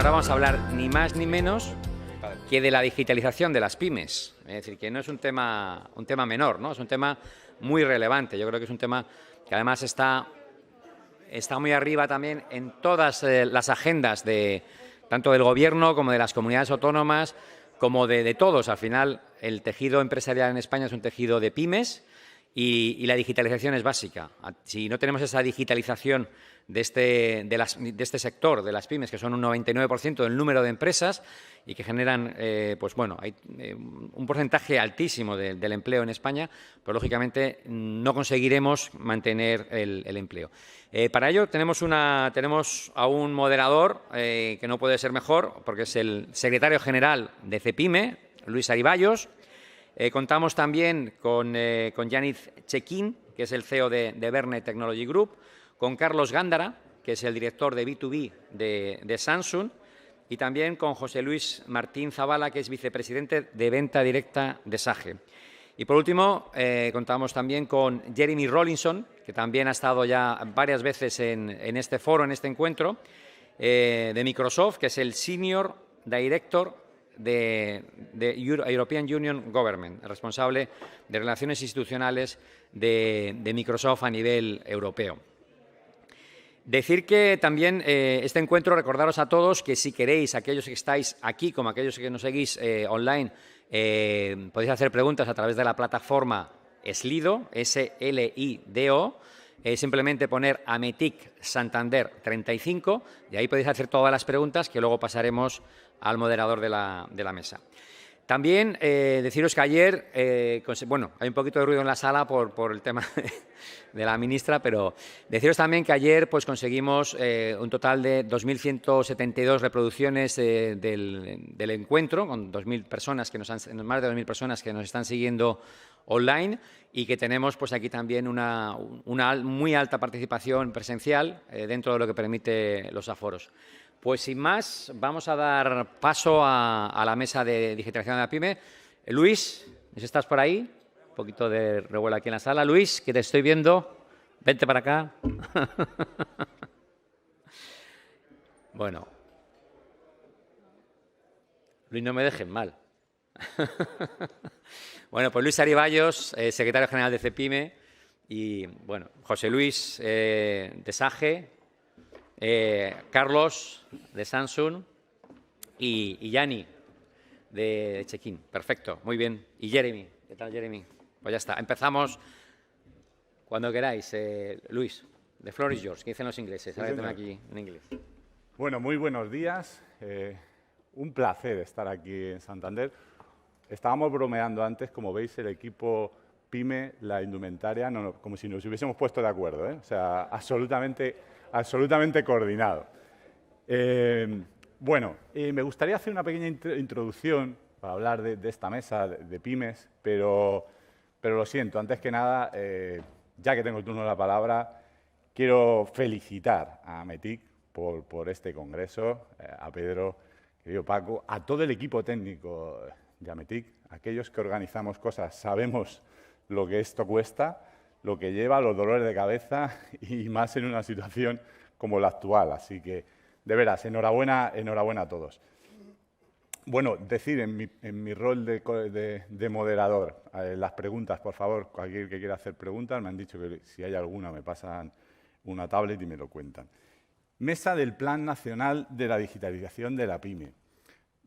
ahora vamos a hablar ni más ni menos que de la digitalización de las pymes. Es decir, que no es un tema menor, ¿no? Es un tema muy relevante. Yo creo que es un tema que además está muy arriba también en todas las agendas tanto del Gobierno como de las comunidades autónomas, como de todos. Al final, el tejido empresarial en España es un tejido de pymes y la digitalización es básica. Si no tenemos esa digitalización de este sector, de las pymes, que son un 99% del número de empresas y que generan, hay un porcentaje altísimo del empleo en España, pues lógicamente no conseguiremos mantener el empleo. Para ello tenemos a un moderador que no puede ser mejor, porque es el secretario general de CEPIME, Luis Ariballos. Contamos también con Yaniz Chekín, que es el CEO de Verne Technology Group, con Carlos Gándara, que es el director de B2B de Samsung, y también con José Luis Martín Zavala, que es vicepresidente de venta directa de SAGE. Y por último, contamos también con Jeremy Rollinson, que también ha estado ya varias veces en este foro, en este encuentro, de Microsoft, que es el Senior Director de European Union Government, responsable de relaciones institucionales de Microsoft a nivel europeo. Decir que también este encuentro, recordaros a todos que si queréis, aquellos que estáis aquí como aquellos que nos seguís online, podéis hacer preguntas a través de la plataforma Slido, S-L-I-D-O, simplemente poner Ametic Santander 35 y ahí podéis hacer todas las preguntas que luego pasaremos al moderador de la mesa. También deciros que ayer, hay un poquito de ruido en la sala por el tema de la ministra, pero deciros también que ayer pues conseguimos un total de 2.172 reproducciones del encuentro, con 2.000 personas más de 2.000 personas que nos están siguiendo online y que tenemos pues aquí también una muy alta participación presencial dentro de lo que permite los aforos. Pues sin más, vamos a dar paso a la mesa de digitalización de la PYME. Luis, ¿estás por ahí? Un poquito de revuelo aquí en la sala. Luis, que te estoy viendo. Vente para acá. Bueno. Luis, no me dejen mal. Bueno, pues Luis Ariballos, secretario general de CEPIME, y bueno, José Luis de SAGE, Carlos de Samsung y Yani de Chekín. Perfecto, muy bien. Y Jeremy, ¿qué tal, Jeremy? Pues ya está, empezamos cuando queráis. Luis, the floor is yours, ¿qué dicen los ingleses? Sí, ahora que tengo aquí en inglés. Bueno, muy buenos días. Un placer estar aquí en Santander. Estábamos bromeando antes, como veis, el equipo PYME, la indumentaria, como si nos hubiésemos puesto de acuerdo, ¿eh? O sea, absolutamente coordinado. Me gustaría hacer una pequeña introducción para hablar de esta mesa de pymes, pero lo siento, antes que nada, ya que tengo el turno de la palabra, quiero felicitar a Ametic por este congreso, a Pedro, querido Paco, a todo el equipo técnico de Ametic, aquellos que organizamos cosas, sabemos lo que esto cuesta, lo que lleva, los dolores de cabeza y más en una situación como la actual. Así que, de veras, enhorabuena a todos. Bueno, decir en mi rol de moderador, las preguntas, por favor, cualquier que quiera hacer preguntas, me han dicho que si hay alguna me pasan una tablet y me lo cuentan. Mesa del Plan Nacional de la Digitalización de la PYME.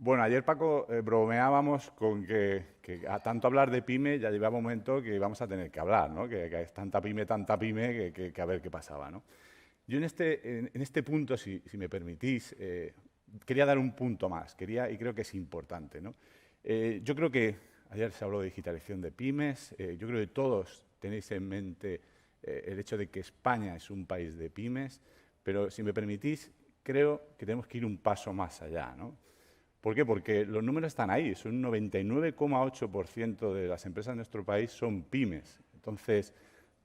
Bueno, ayer, Paco, bromeábamos con que a tanto hablar de PYME ya llevaba un momento que íbamos a tener que hablar, ¿no? Que es tanta PYME, que a ver qué pasaba, ¿no? Yo en este punto, si me permitís, quería dar un punto más, y creo que es importante, ¿no? Yo creo que ayer se habló de digitalización de pymes, yo creo que todos tenéis en mente el hecho de que España es un país de pymes, pero si me permitís, creo que tenemos que ir un paso más allá, ¿no? ¿Por qué? Porque los números están ahí, son un 99,8% de las empresas de nuestro país son pymes. Entonces,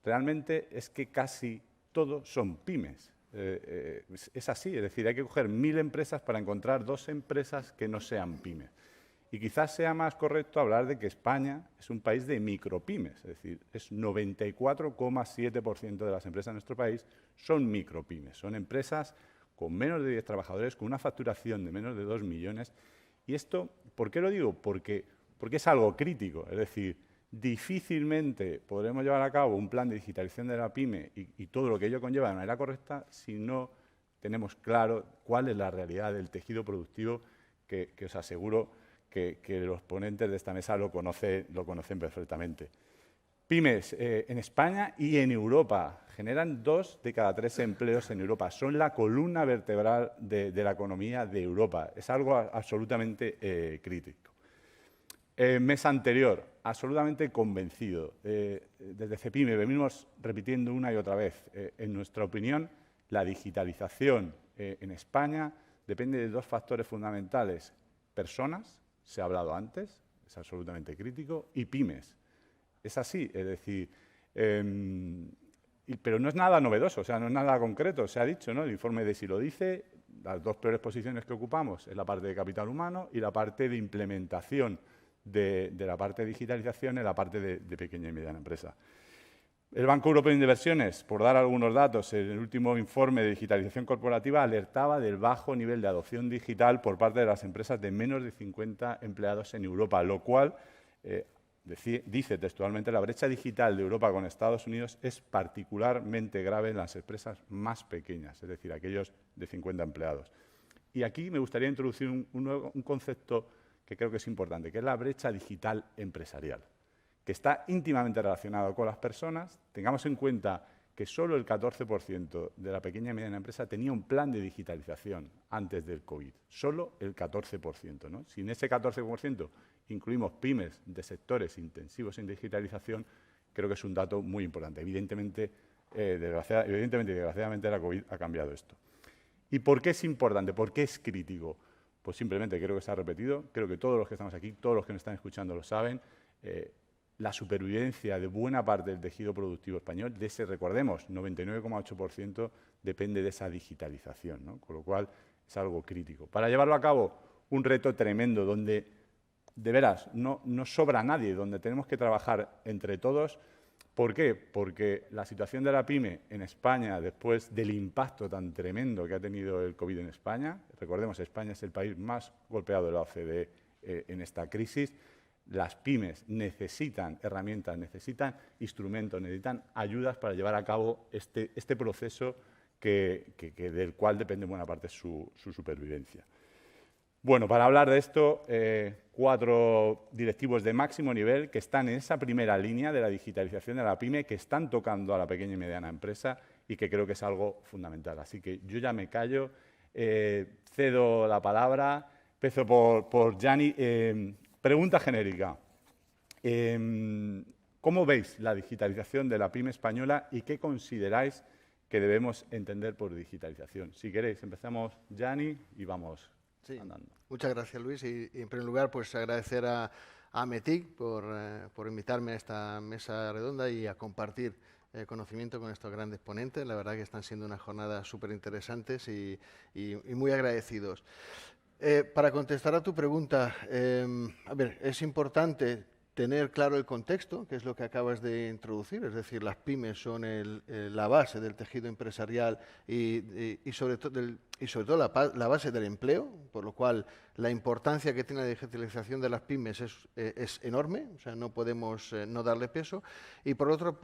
realmente es que casi todos son pymes. Es así, es decir, hay que coger 1.000 empresas para encontrar 2 empresas que no sean pymes. Y quizás sea más correcto hablar de que España es un país de micropymes, es decir, es 94,7% de las empresas de nuestro país son micropymes, son empresas con menos de 10 trabajadores, con una facturación de menos de 2 millones. Y esto, ¿por qué lo digo? Porque es algo crítico. Es decir, difícilmente podremos llevar a cabo un plan de digitalización de la PYME y todo lo que ello conlleva de manera correcta si no tenemos claro cuál es la realidad del tejido productivo que os aseguro que los ponentes de esta mesa lo conocen perfectamente. Pymes en España y en Europa generan 2 de cada 3 empleos en Europa. Son la columna vertebral de la economía de Europa. Es algo absolutamente crítico. Mes anterior, absolutamente convencido. Desde CEPIME venimos repitiendo una y otra vez. En nuestra opinión, la digitalización en España depende de 2 factores fundamentales. Personas, se ha hablado antes, es absolutamente crítico, y pymes. Es así, es decir, pero no es nada novedoso, o sea, no es nada concreto, se ha dicho, ¿no? El informe de SI lo dice, las 2 peores posiciones que ocupamos es la parte de capital humano y la parte de implementación de la parte de digitalización en la parte de pequeña y mediana empresa. El Banco Europeo de Inversiones, por dar algunos datos, en el último informe de digitalización corporativa alertaba del bajo nivel de adopción digital por parte de las empresas de menos de 50 empleados en Europa, lo cual, dice textualmente, la brecha digital de Europa con Estados Unidos es particularmente grave en las empresas más pequeñas, es decir, aquellos de 50 empleados. Y aquí me gustaría introducir un concepto que creo que es importante, que es la brecha digital empresarial, que está íntimamente relacionado con las personas. Tengamos en cuenta que solo el 14% de la pequeña y mediana empresa tenía un plan de digitalización antes del COVID. Solo el 14%, ¿no? Si en ese 14% incluimos pymes de sectores intensivos en digitalización, creo que es un dato muy importante. Evidentemente y desgraciadamente la COVID ha cambiado esto. ¿Y por qué es importante? ¿Por qué es crítico? Pues simplemente creo que se ha repetido, creo que todos los que estamos aquí, todos los que nos están escuchando lo saben, la supervivencia de buena parte del tejido productivo español, de ese, recordemos, 99,8% depende de esa digitalización, ¿no? Con lo cual es algo crítico. Para llevarlo a cabo, un reto tremendo donde, de veras, no sobra nadie, donde tenemos que trabajar entre todos. ¿Por qué? Porque la situación de la PYME en España, después del impacto tan tremendo que ha tenido el COVID en España, recordemos, España es el país más golpeado de la OCDE en esta crisis. Las pymes necesitan herramientas, necesitan instrumentos, necesitan ayudas para llevar a cabo este proceso del cual depende en buena parte su supervivencia. Bueno, para hablar de esto, 4 directivos de máximo nivel que están en esa primera línea de la digitalización de la PYME, que están tocando a la pequeña y mediana empresa y que creo que es algo fundamental. Así que yo ya me callo, cedo la palabra, empiezo por Gianni. Pregunta genérica. ¿Cómo veis la digitalización de la PYME española y qué consideráis que debemos entender por digitalización? Si queréis, empezamos, Gianni, y vamos andando. Muchas gracias, Luis. Y en primer lugar, pues agradecer a METIC por invitarme a esta mesa redonda y a compartir conocimiento con estos grandes ponentes. La verdad que están siendo unas jornadas súper interesantes y muy agradecidos. Para contestar a tu pregunta, a ver, es importante tener claro el contexto, que es lo que acabas de introducir, es decir, las pymes son la base del tejido empresarial y sobre todo la base del empleo, por lo cual la importancia que tiene la digitalización de las pymes es enorme, o sea, no podemos no darle peso. Y por otro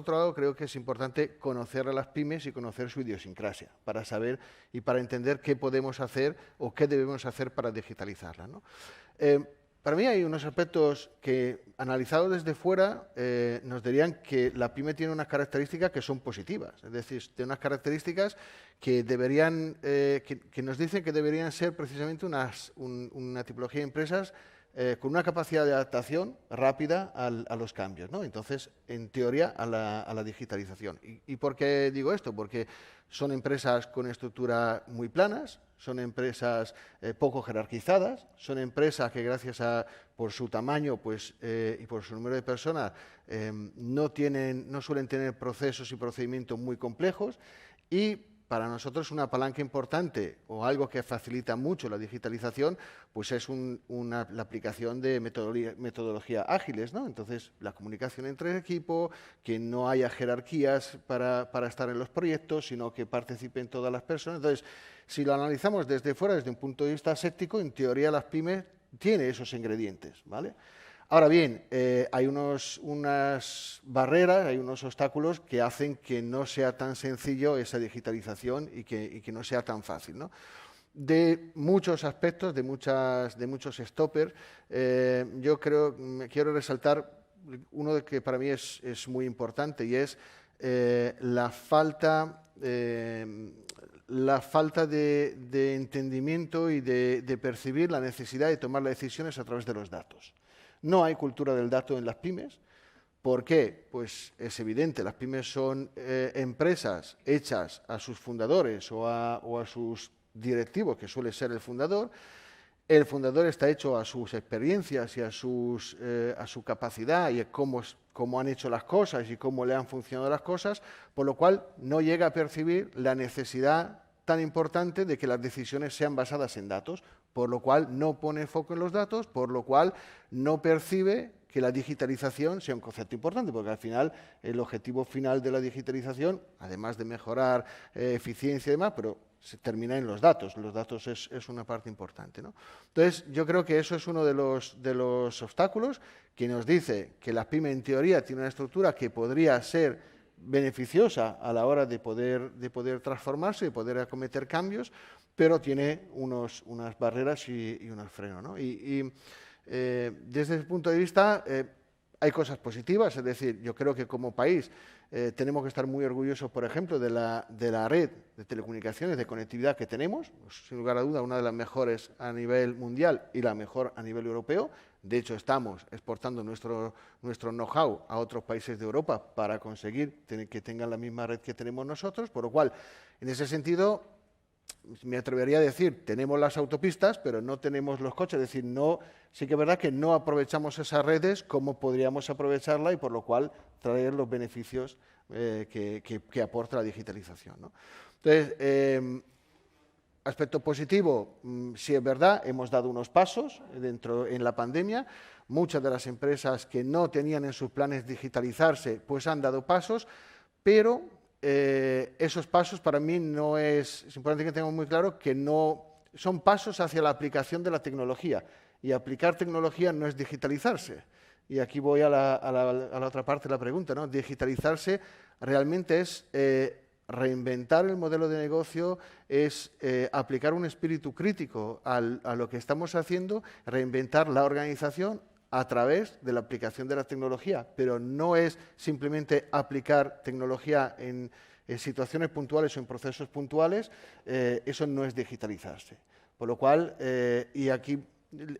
lado, creo que es importante conocer a las pymes y conocer su idiosincrasia, para saber y para entender qué podemos hacer o qué debemos hacer para digitalizarla, ¿no? Para mí hay unos aspectos que, analizados desde fuera, nos dirían que la PYME tiene unas características que son positivas. Es decir, tiene unas características que que nos dicen que deberían ser precisamente una tipología de empresas con una capacidad de adaptación rápida a los cambios, ¿no? Entonces, en teoría, a la digitalización. ¿Y por qué digo esto? Porque son empresas con estructura muy planas, son empresas poco jerarquizadas, son empresas que gracias por su tamaño y por su número de personas no suelen tener procesos y procedimientos muy complejos y para nosotros una palanca importante o algo que facilita mucho la digitalización pues es la aplicación de metodología ágiles, ¿no? Entonces, la comunicación entre el equipo, que no haya jerarquías para estar en los proyectos, sino que participen todas las personas. Entonces, Si lo analizamos desde fuera, desde un punto de vista aséptico, en teoría las pymes tienen esos ingredientes, ¿vale? Ahora bien, hay unas barreras, hay unos obstáculos que hacen que no sea tan sencillo esa digitalización y que no sea tan fácil, ¿no? De muchos aspectos, de muchos stoppers, yo quiero resaltar uno que para mí es muy importante, y es la falta de entendimiento y de percibir la necesidad de tomar las decisiones a través de los datos. No hay cultura del dato en las pymes. ¿Por qué? Pues es evidente, las pymes son empresas hechas a sus fundadores o a sus directivos, que suele ser el fundador. El fundador está hecho a sus experiencias y a su capacidad y a cómo han hecho las cosas y cómo le han funcionado las cosas, por lo cual no llega a percibir la necesidad tan importante de que las decisiones sean basadas en datos, por lo cual no pone foco en los datos, por lo cual no percibe que la digitalización sea un concepto importante, porque al final el objetivo final de la digitalización, además de mejorar eficiencia y demás, pero se termina en los datos. Los datos es una parte importante, ¿no? Entonces, yo creo que eso es uno de los obstáculos que nos dice que la pyme, en teoría, tiene una estructura que podría ser beneficiosa a la hora de poder transformarse, de poder acometer cambios, pero tiene unas barreras y unos frenos, ¿no? Desde ese punto de vista hay cosas positivas, es decir, yo creo que como país tenemos que estar muy orgullosos, por ejemplo, de la red de telecomunicaciones, de conectividad que tenemos, sin lugar a duda una de las mejores a nivel mundial y la mejor a nivel europeo. De hecho, estamos exportando nuestro know-how a otros países de Europa para conseguir que tengan la misma red que tenemos nosotros, por lo cual, en ese sentido, me atrevería a decir, tenemos las autopistas, pero no tenemos los coches. Es decir, sí que es verdad que no aprovechamos esas redes como podríamos aprovecharla y por lo cual traer los beneficios que aporta la digitalización, ¿no? Entonces, aspecto positivo, sí es verdad, hemos dado unos pasos en la pandemia. Muchas de las empresas que no tenían en sus planes digitalizarse, pues han dado pasos, pero esos pasos para mí es importante que tengamos muy claro que no son pasos hacia la aplicación de la tecnología, y aplicar tecnología no es digitalizarse. Y aquí voy a la otra parte de la pregunta, ¿no? Digitalizarse realmente es reinventar el modelo de negocio, es aplicar un espíritu crítico a lo que estamos haciendo, reinventar la organización a través de la aplicación de la tecnología, pero no es simplemente aplicar tecnología en situaciones puntuales o en procesos puntuales. Eso no es digitalizarse. Por lo cual, y aquí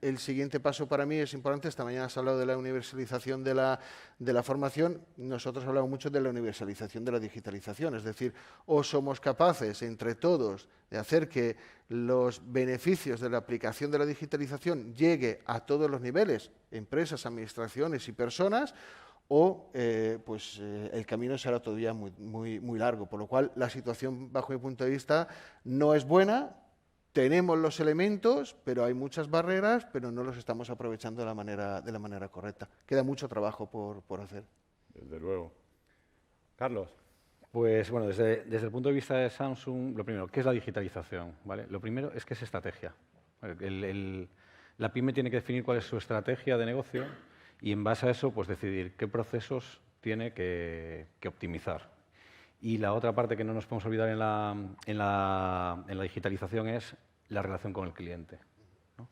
el siguiente paso para mí es importante. Esta mañana se ha hablado de la universalización de la formación. Nosotros hablamos mucho de la universalización de la digitalización. Es decir, o somos capaces entre todos de hacer que los beneficios de la aplicación de la digitalización llegue a todos los niveles, empresas, administraciones y personas, o el camino será todavía muy largo. Por lo cual, la situación, bajo mi punto de vista, no es buena. Tenemos los elementos, pero hay muchas barreras, pero no los estamos aprovechando de la manera correcta. Queda mucho trabajo por hacer. Desde luego. Carlos. Pues bueno, desde el punto de vista de Samsung, lo primero, ¿qué es la digitalización? ¿Vale? Lo primero es que es estrategia. La pyme tiene que definir cuál es su estrategia de negocio y en base a eso pues decidir qué procesos tiene que optimizar. Y la otra parte que no nos podemos olvidar en la digitalización es la relación con el cliente, ¿no?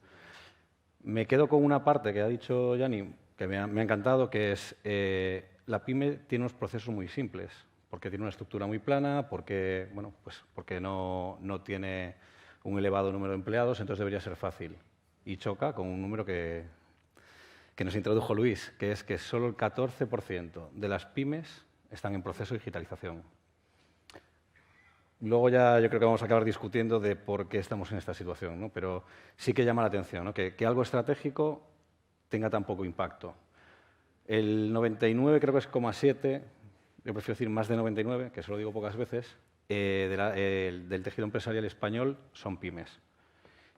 Me quedo con una parte que ha dicho Yanni, que me ha encantado, que es la pyme tiene unos procesos muy simples, porque tiene una estructura muy plana, porque no tiene un elevado número de empleados, entonces debería ser fácil. Y choca con un número que nos introdujo Luis, que es que solo el 14% de las pymes están en proceso de digitalización. Luego ya yo creo que vamos a acabar discutiendo de por qué estamos en esta situación, ¿no? Pero sí que llama la atención, ¿no? que algo estratégico tenga tan poco impacto. El 99, creo que es 0,7, yo prefiero decir más de 99, que eso lo digo pocas veces, del tejido empresarial español son pymes.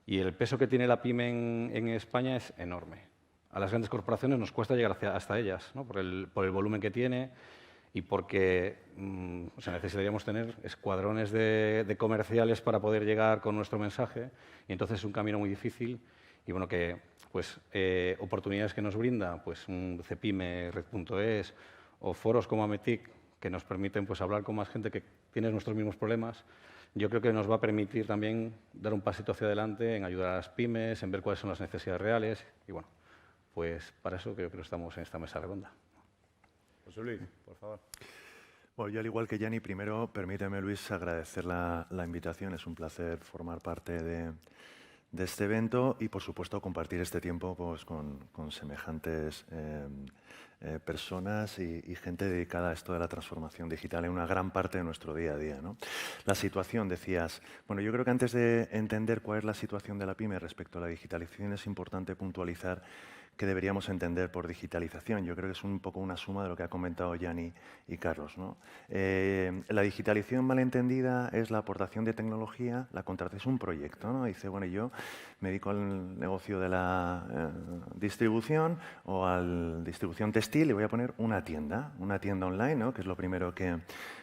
Y el peso que tiene la pyme en España es enorme. A las grandes corporaciones nos cuesta llegar hasta ellas, ¿no? por el volumen que tiene y porque o sea, necesitaríamos tener escuadrones de comerciales para poder llegar con nuestro mensaje, y entonces es un camino muy difícil. Y bueno, que pues oportunidades que nos brinda pues un Cepime, Red.es o foros como Ametic, que nos permiten pues hablar con más gente que tiene nuestros mismos problemas, yo creo que nos va a permitir también dar un pasito hacia adelante en ayudar a las pymes, en ver cuáles son las necesidades reales. Y bueno, pues para eso creo que estamos en esta mesa redonda. José Luis, por favor. Bueno, yo al igual que Gianni, primero permíteme, Luis, agradecer la invitación. Es un placer formar parte de este evento y, por supuesto, compartir este tiempo pues, con semejantes personas y gente dedicada a esto de la transformación digital en una gran parte de nuestro día a día, ¿no? La situación, decías. Bueno, yo creo que antes de entender cuál es la situación de la PYME respecto a la digitalización es importante puntualizar qué deberíamos entender por digitalización. Yo creo que es un poco una suma de lo que ha comentado Gianni y Carlos, ¿no? La digitalización malentendida es la aportación de tecnología, la contratación es un proyecto, ¿no? Dice, bueno, yo me dedico al negocio de la distribución o a la distribución textil y voy a poner una tienda online, ¿no? Que es lo primero que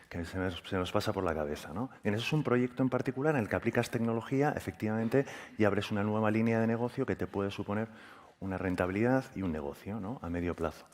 se nos pasa por la cabeza, ¿no? Bien, eso es un proyecto en particular en el que aplicas tecnología, efectivamente, y abres una nueva línea de negocio que te puede suponer una rentabilidad y un negocio, ¿no? A medio plazo.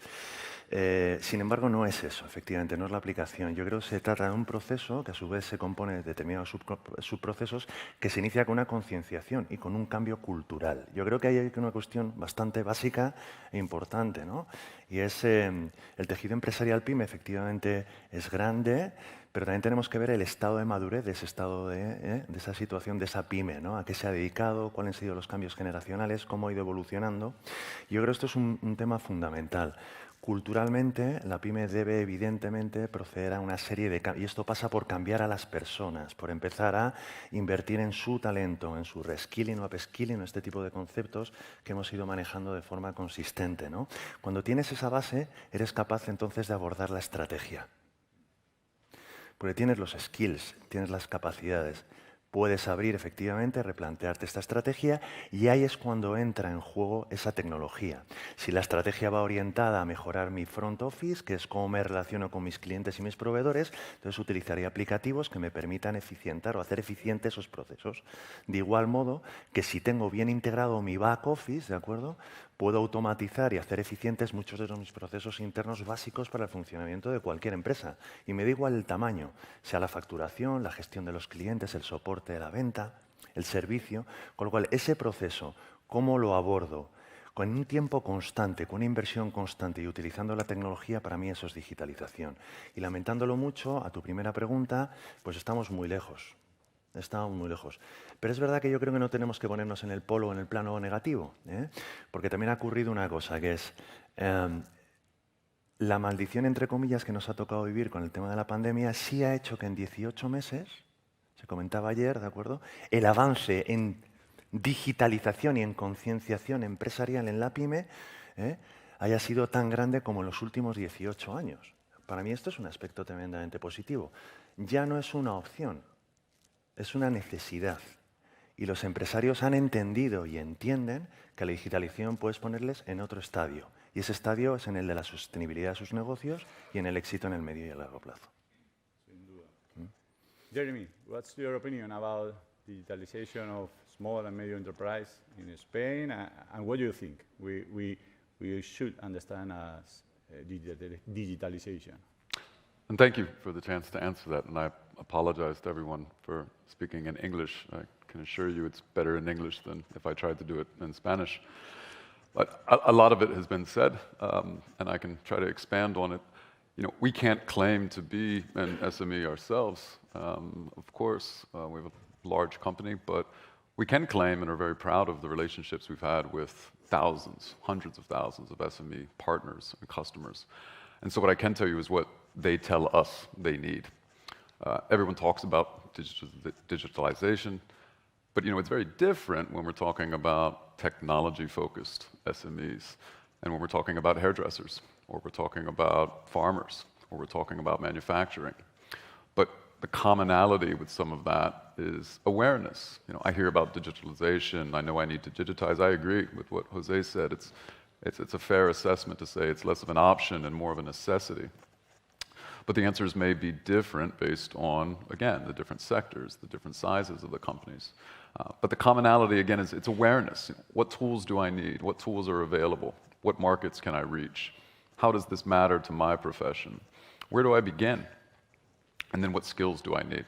Sin embargo, no es eso, efectivamente, no es la aplicación. Yo creo que se trata de un proceso que a su vez se compone de determinados subprocesos que se inicia con una concienciación y con un cambio cultural. Yo creo que hay una cuestión bastante básica e importante, ¿no? Y es el tejido empresarial PYME, efectivamente, es grande, pero también tenemos que ver el estado de madurez de ese estado de esa situación, de esa PYME, ¿no? A qué se ha dedicado, cuáles han sido los cambios generacionales, cómo ha ido evolucionando. Yo creo que esto es un tema fundamental. Culturalmente, la PYME debe evidentemente proceder a una serie de cambios, y esto pasa por cambiar a las personas, por empezar a invertir en su talento, en su reskilling o upskilling, este tipo de conceptos que hemos ido manejando de forma consistente, ¿no? Cuando tienes esa base, eres capaz entonces de abordar la estrategia. Porque tienes los skills, tienes las capacidades. Puedes abrir, efectivamente, replantearte esta estrategia y ahí es cuando entra en juego esa tecnología. Si la estrategia va orientada a mejorar mi front office, que es cómo me relaciono con mis clientes y mis proveedores, entonces utilizaría aplicativos que me permitan eficientar o hacer eficientes esos procesos. De igual modo que si tengo bien integrado mi back office, ¿de acuerdo?, puedo automatizar y hacer eficientes muchos de mis procesos internos básicos para el funcionamiento de cualquier empresa. Y me da igual el tamaño, sea la facturación, la gestión de los clientes, el soporte de la venta, el servicio. Con lo cual, ese proceso, ¿cómo lo abordo? Con un tiempo constante, con una inversión constante y utilizando la tecnología, para mí eso es digitalización. Y lamentándolo mucho, a tu primera pregunta, pues estamos muy lejos. Estamos muy lejos. Pero es verdad que yo creo que no tenemos que ponernos en el polo o en el plano negativo, ¿eh? Porque también ha ocurrido una cosa, que es la maldición, entre comillas, que nos ha tocado vivir con el tema de la pandemia, sí ha hecho que en 18 meses, se comentaba ayer, ¿de acuerdo?, el avance en digitalización y en concienciación empresarial en la PYME haya sido tan grande como en los últimos 18 años. Para mí esto es un aspecto tremendamente positivo. Ya no es una opción. Es una necesidad y los empresarios han entendido y entienden que la digitalización puedes ponerles en otro estadio y ese estadio es en el de la sostenibilidad de sus negocios y en el éxito en el medio y el largo plazo. Sin duda. Jeremy, what's your opinion about digitalization of small and medium enterprise in Spain and what do you think we should understand as digitalization? And thank you for the chance to answer that. And I apologize to everyone for speaking in English. I can assure you it's better in English than if I tried to do it in Spanish. But a lot of it has been said, and I can try to expand on it. You know, we can't claim to be an SME ourselves. Of course, we have a large company, but we can claim and are very proud of the relationships we've had with thousands, hundreds of thousands of SME partners and customers. And so what I can tell you is what they tell us they need. Everyone talks about digitalization, but you know, it's very different when we're talking about technology-focused SMEs and when we're talking about hairdressers, or we're talking about farmers, or we're talking about manufacturing. But the commonality with some of that is awareness. You know, I hear about digitalization, I know I need to digitize. I agree with what Jose said. It's a fair assessment to say it's less of an option and more of a necessity. But the answers may be different based on, again, the different sectors, the different sizes of the companies. But the commonality, again, is it's awareness. What tools do I need? What tools are available? What markets can I reach? How does this matter to my profession? Where do I begin? And then what skills do I need?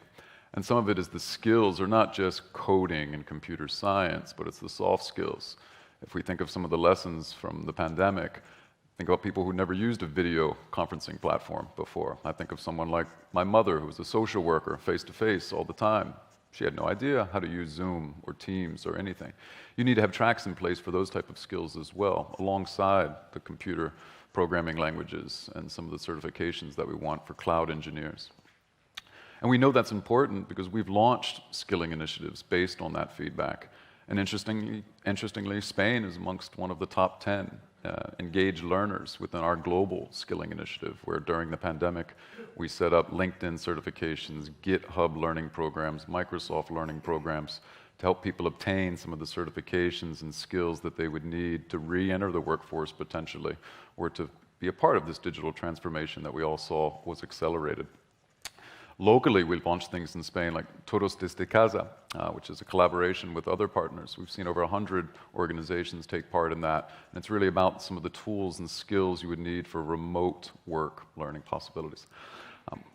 And some of it is the skills are not just coding and computer science, but it's the soft skills. If we think of some of the lessons from the pandemic, think about people who never used a video conferencing platform before. I think of someone like my mother, who was a social worker, face-to-face all the time. She had no idea how to use Zoom or Teams or anything. You need to have tracks in place for those type of skills as well, alongside the computer programming languages and some of the certifications that we want for cloud engineers. And we know that's important because we've launched skilling initiatives based on that feedback. And interestingly, Spain is amongst one of the top 10 engaged learners within our global skilling initiative, where during the pandemic, we set up LinkedIn certifications, GitHub learning programs, Microsoft learning programs to help people obtain some of the certifications and skills that they would need to re-enter the workforce potentially, or to be a part of this digital transformation that we all saw was accelerated. Locally, we've launched things in Spain like Todos desde Casa, which is a collaboration with other partners. We've seen over 100 organizations take part in that, and it's really about some of the tools and skills you would need for remote work learning possibilities.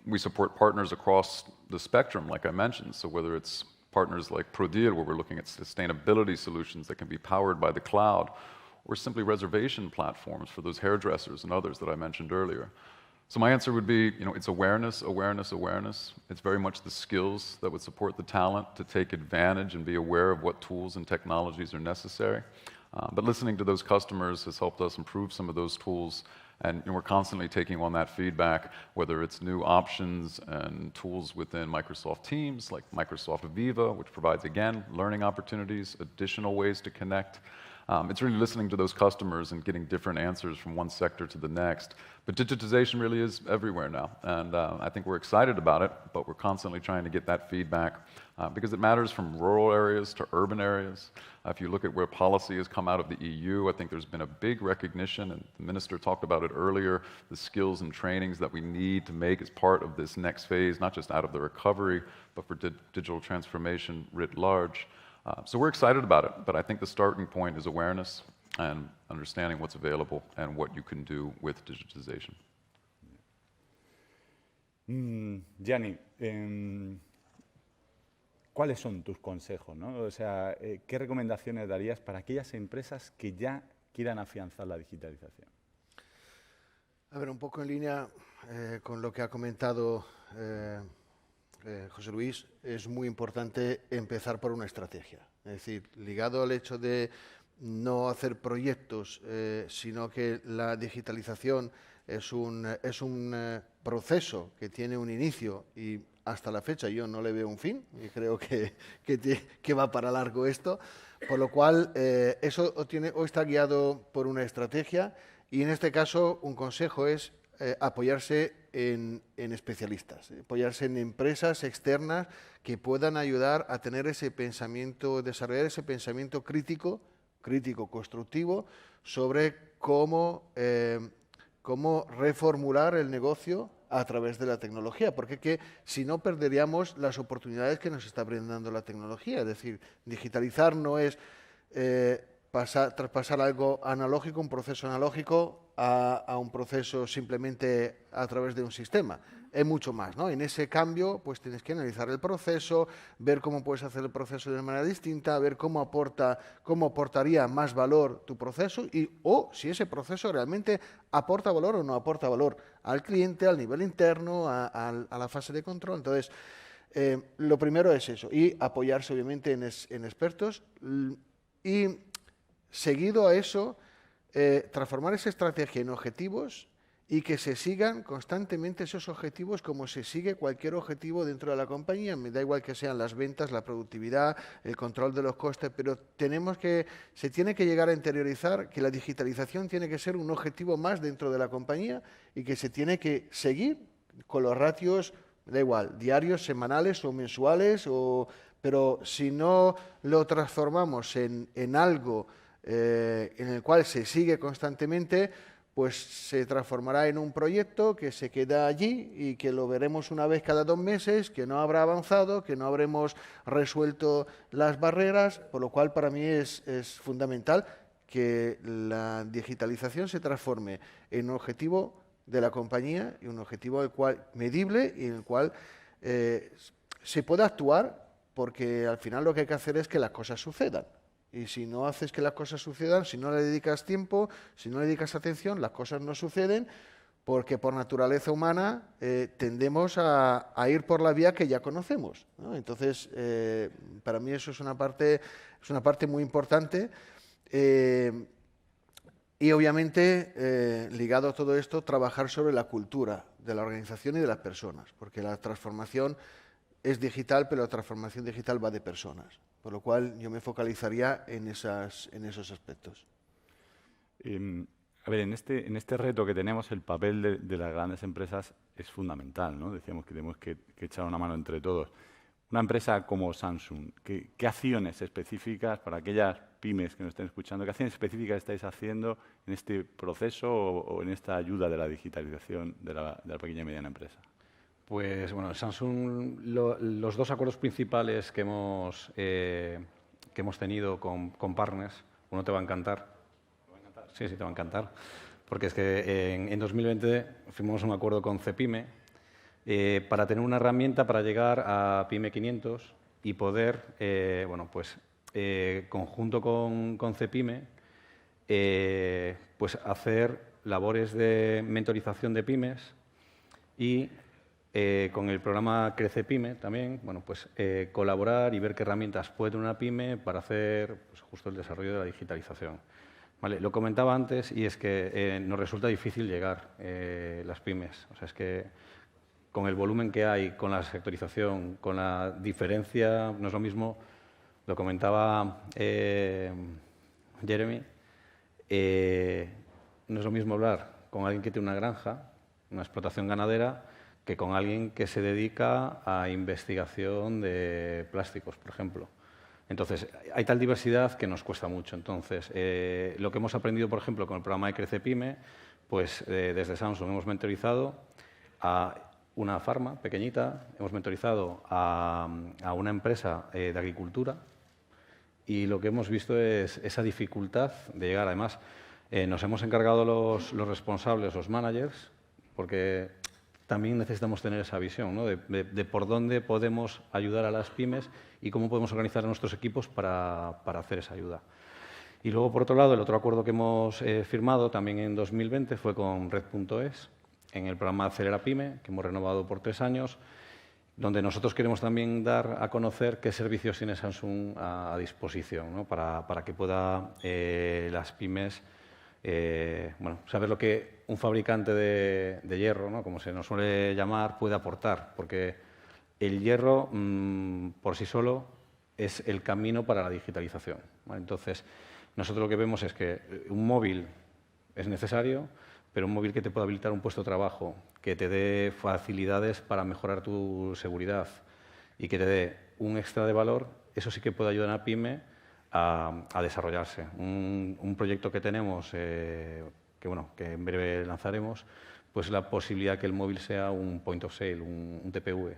We support partners across the spectrum, like I mentioned, so whether it's partners like Prodir, where we're looking at sustainability solutions that can be powered by the cloud, or simply reservation platforms for those hairdressers and others that I mentioned earlier. So my answer would be, it's awareness, awareness, awareness. It's very much the skills that would support the talent to take advantage and be aware of what tools and technologies are necessary. But listening to those customers has helped us improve some of those tools, and we're constantly taking on that feedback, whether it's new options and tools within Microsoft Teams, like Microsoft Viva, which provides, again, learning opportunities, additional ways to connect. It's really listening to those customers and getting different answers from one sector to the next. But digitization really is everywhere now, and I think we're excited about it, but we're constantly trying to get that feedback because it matters from rural areas to urban areas. If you look at where policy has come out of the EU, I think there's been a big recognition, and the Minister talked about it earlier, the skills and trainings that we need to make as part of this next phase, not just out of the recovery, but for digital transformation writ large. So we're excited about it, but I think the starting point is awareness and understanding what's available and what you can do with digitization. Gianni, ¿cuáles son tus consejos, ¿no? O sea, ¿qué recomendaciones darías para aquellas empresas que ya quieran afianzar la digitalización? A ver, un poco en línea con lo que ha comentado José Luis, es muy importante empezar por una estrategia. Es decir, ligado al hecho de no hacer proyectos, sino que la digitalización es un proceso que tiene un inicio y hasta la fecha yo no le veo un fin y creo que va para largo esto, por lo cual eso o está guiado por una estrategia y en este caso un consejo es apoyarse en especialistas, apoyarse en empresas externas que puedan ayudar a tener ese pensamiento, desarrollar ese pensamiento crítico, constructivo, sobre cómo reformular el negocio a través de la tecnología, porque si no perderíamos las oportunidades que nos está brindando la tecnología. Es decir, digitalizar no es traspasar algo analógico, un proceso analógico, a un proceso simplemente a través de un sistema. Es mucho más, ¿no? En ese cambio, pues tienes que analizar el proceso, ver cómo puedes hacer el proceso de manera distinta, ver cómo aportaría más valor tu proceso o si ese proceso realmente aporta valor o no aporta valor al cliente, al nivel interno, a la fase de control. Entonces, lo primero es eso, y apoyarse obviamente en expertos y seguido a eso, transformar esa estrategia en objetivos y que se sigan constantemente esos objetivos como se sigue cualquier objetivo dentro de la compañía. Me da igual que sean las ventas, la productividad, el control de los costes, pero se tiene que llegar a interiorizar que la digitalización tiene que ser un objetivo más dentro de la compañía y que se tiene que seguir con los ratios, da igual, diarios, semanales o mensuales, pero si no lo transformamos en algo en el cual se sigue constantemente, pues se transformará en un proyecto que se queda allí y que lo veremos una vez cada 2 meses, que no habrá avanzado, que no habremos resuelto las barreras, por lo cual para mí es fundamental que la digitalización se transforme en un objetivo de la compañía y un objetivo medible y en el cual se pueda actuar, porque al final lo que hay que hacer es que las cosas sucedan. Y si no haces que las cosas sucedan, si no le dedicas tiempo, si no le dedicas atención, las cosas no suceden, porque por naturaleza humana tendemos a ir por la vía que ya conocemos, ¿no? Entonces, para mí eso es una parte muy importante. Y obviamente, ligado a todo esto, trabajar sobre la cultura de la organización y de las personas, porque la transformación es digital, pero la transformación digital va de personas, por lo cual yo me focalizaría en esos aspectos. A ver, en este reto que tenemos, el papel de las grandes empresas es fundamental, ¿no? Decíamos que tenemos que echar una mano entre todos. Una empresa como Samsung, ¿qué acciones específicas para aquellas pymes que nos estén escuchando, qué acciones específicas estáis haciendo en este proceso o en esta ayuda de la digitalización de la pequeña y mediana empresa? Pues bueno, Samsung, los 2 acuerdos principales que hemos tenido con partners, uno te va a encantar. Sí, te va a encantar. Porque es que en 2020 firmamos un acuerdo con Cepime para tener una herramienta para llegar a Pyme 500 y poder, conjunto con Cepime, pues hacer labores de mentorización de pymes y con el programa Crece Pyme también, colaborar y ver qué herramientas puede tener una pyme para hacer pues, justo el desarrollo de la digitalización. Vale, lo comentaba antes y es que nos resulta difícil llegar las pymes. O sea, es que con el volumen que hay, con la sectorización, con la diferencia, no es lo mismo, lo comentaba Jeremy, no es lo mismo hablar con alguien que tiene una granja, una explotación ganadera, que con alguien que se dedica a investigación de plásticos, por ejemplo. Entonces, hay tal diversidad que nos cuesta mucho. Entonces, lo que hemos aprendido, por ejemplo, con el programa de Crece Pyme, pues desde Samsung hemos mentorizado a una farma pequeñita, hemos mentorizado a una empresa de agricultura y lo que hemos visto es esa dificultad de llegar. Además, nos hemos encargado los responsables, los managers, porque también necesitamos tener esa visión, ¿no? de por dónde podemos ayudar a las pymes y cómo podemos organizar a nuestros equipos para hacer esa ayuda. Y luego, por otro lado, el otro acuerdo que hemos firmado también en 2020 fue con Red.es, en el programa Acelera Pyme, que hemos renovado por 3 años, donde nosotros queremos también dar a conocer qué servicios tiene Samsung a disposición, ¿no? para que pueda las pymes saber lo que un fabricante de hierro, ¿no? como se nos suele llamar, puede aportar, porque el hierro por sí solo es el camino para la digitalización, ¿vale? Entonces, nosotros lo que vemos es que un móvil es necesario, pero un móvil que te pueda habilitar un puesto de trabajo, que te dé facilidades para mejorar tu seguridad y que te dé un extra de valor, eso sí que puede ayudar a una pyme a desarrollarse. Un proyecto que tenemos, que en breve lanzaremos, pues la posibilidad que el móvil sea un point of sale, un TPV.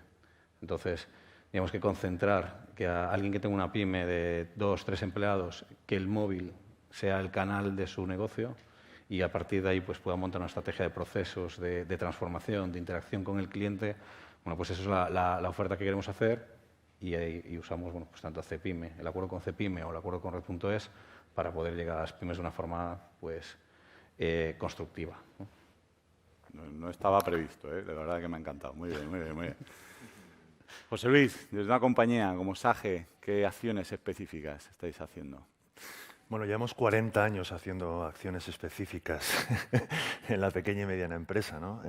Entonces, digamos que concentrar que a alguien que tenga una pyme de 2 o 3 empleados, que el móvil sea el canal de su negocio y a partir de ahí pues pueda montar una estrategia de procesos, de transformación, de interacción con el cliente. Bueno, pues eso es la oferta que queremos hacer. Y usamos pues tanto a Cepime, el acuerdo con Cepime o el acuerdo con Red.es para poder llegar a las pymes de una forma pues, constructiva, ¿no? No estaba previsto, de verdad que me ha encantado. Muy bien, muy bien, muy bien. José Luis, desde una compañía como SAGE, ¿qué acciones específicas estáis haciendo? Bueno, llevamos 40 años haciendo acciones específicas en la pequeña y mediana empresa, ¿no?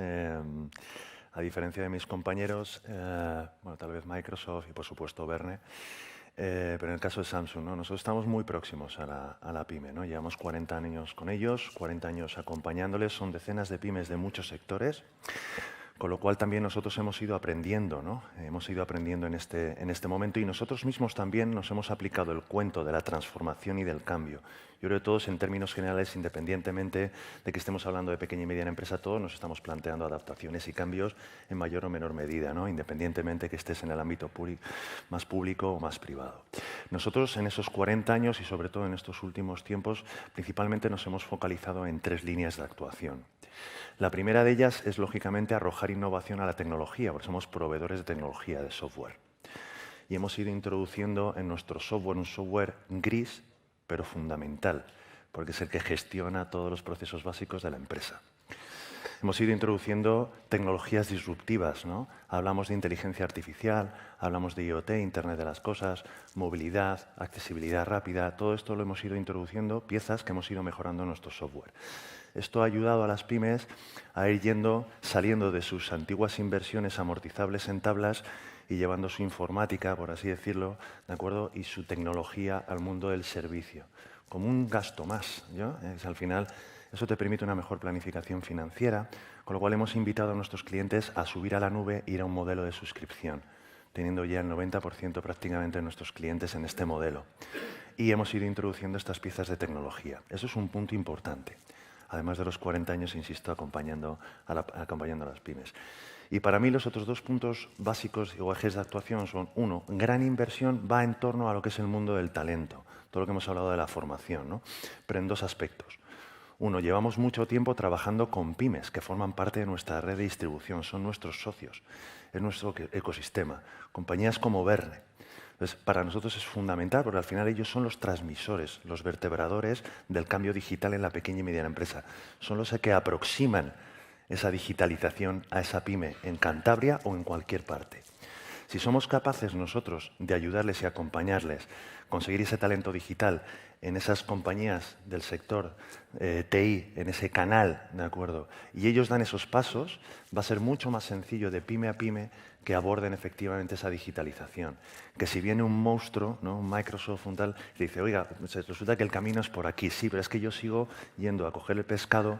A diferencia de mis compañeros, tal vez Microsoft y por supuesto Verne, pero en el caso de Samsung, ¿no? Nosotros estamos muy próximos a la pyme, ¿no? Llevamos 40 años con ellos, 40 años acompañándoles, son decenas de pymes de muchos sectores, con lo cual también nosotros hemos ido aprendiendo, ¿no? Hemos ido aprendiendo en este momento y nosotros mismos también nos hemos aplicado el cuento de la transformación y del cambio. Yo creo que todos, en términos generales, independientemente de que estemos hablando de pequeña y mediana empresa, todos nos estamos planteando adaptaciones y cambios en mayor o menor medida, ¿no? Independientemente que estés en el ámbito más público o más privado. Nosotros, en esos 40 años y sobre todo en estos últimos tiempos, principalmente nos hemos focalizado en 3 líneas de actuación. La primera de ellas es, lógicamente, arrojar innovación a la tecnología, porque somos proveedores de tecnología, de software. Y hemos ido introduciendo en nuestro software un software gris, pero fundamental, porque es el que gestiona todos los procesos básicos de la empresa. Hemos ido introduciendo tecnologías disruptivas, ¿no? Hablamos de inteligencia artificial, hablamos de IoT, Internet de las Cosas, movilidad, accesibilidad rápida. Todo esto lo hemos ido introduciendo, piezas que hemos ido mejorando en nuestro software. Esto ha ayudado a las pymes a ir saliendo de sus antiguas inversiones amortizables en tablas y llevando su informática, por así decirlo, ¿de acuerdo? Y su tecnología al mundo del servicio, como un gasto más, ¿yo? Al final, eso te permite una mejor planificación financiera, con lo cual hemos invitado a nuestros clientes a subir a la nube e ir a un modelo de suscripción, teniendo ya el 90% prácticamente de nuestros clientes en este modelo. Y hemos ido introduciendo estas piezas de tecnología. Eso es un punto importante, además de los 40 años, insisto, acompañando a las pymes. Y para mí los otros 2 puntos básicos o ejes de actuación son, 1, gran inversión va en torno a lo que es el mundo del talento, todo lo que hemos hablado de la formación, ¿no? Pero en 2 aspectos. 1, llevamos mucho tiempo trabajando con pymes, que forman parte de nuestra red de distribución, son nuestros socios, es nuestro ecosistema. Compañías como Verne. Entonces, para nosotros es fundamental, porque al final ellos son los transmisores, los vertebradores del cambio digital en la pequeña y mediana empresa. Son los que aproximan esa digitalización a esa pyme en Cantabria o en cualquier parte. Si somos capaces nosotros de ayudarles y acompañarles, conseguir ese talento digital en esas compañías del sector TI, en ese canal, ¿de acuerdo? Y ellos dan esos pasos, va a ser mucho más sencillo de pyme a pyme que aborden efectivamente esa digitalización. Que si viene un monstruo, ¿no? Un Microsoft, un tal, y dice, oiga, resulta que el camino es por aquí, sí, pero es que yo sigo yendo a coger el pescado,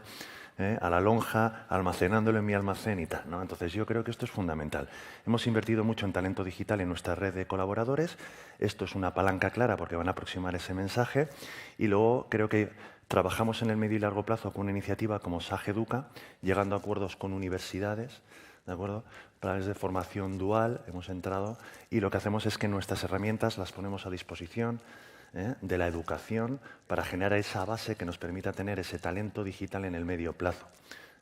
a la lonja, almacenándolo en mi almacén y tal, ¿no? Entonces yo creo que esto es fundamental. Hemos invertido mucho en talento digital en nuestra red de colaboradores. Esto es una palanca clara porque van a aproximar ese mensaje. Y luego creo que trabajamos en el medio y largo plazo con una iniciativa como SAG Educa, llegando a acuerdos con universidades, ¿de acuerdo? Planes de formación dual, hemos entrado, y lo que hacemos es que nuestras herramientas las ponemos a disposición de la educación para generar esa base que nos permita tener ese talento digital en el medio plazo.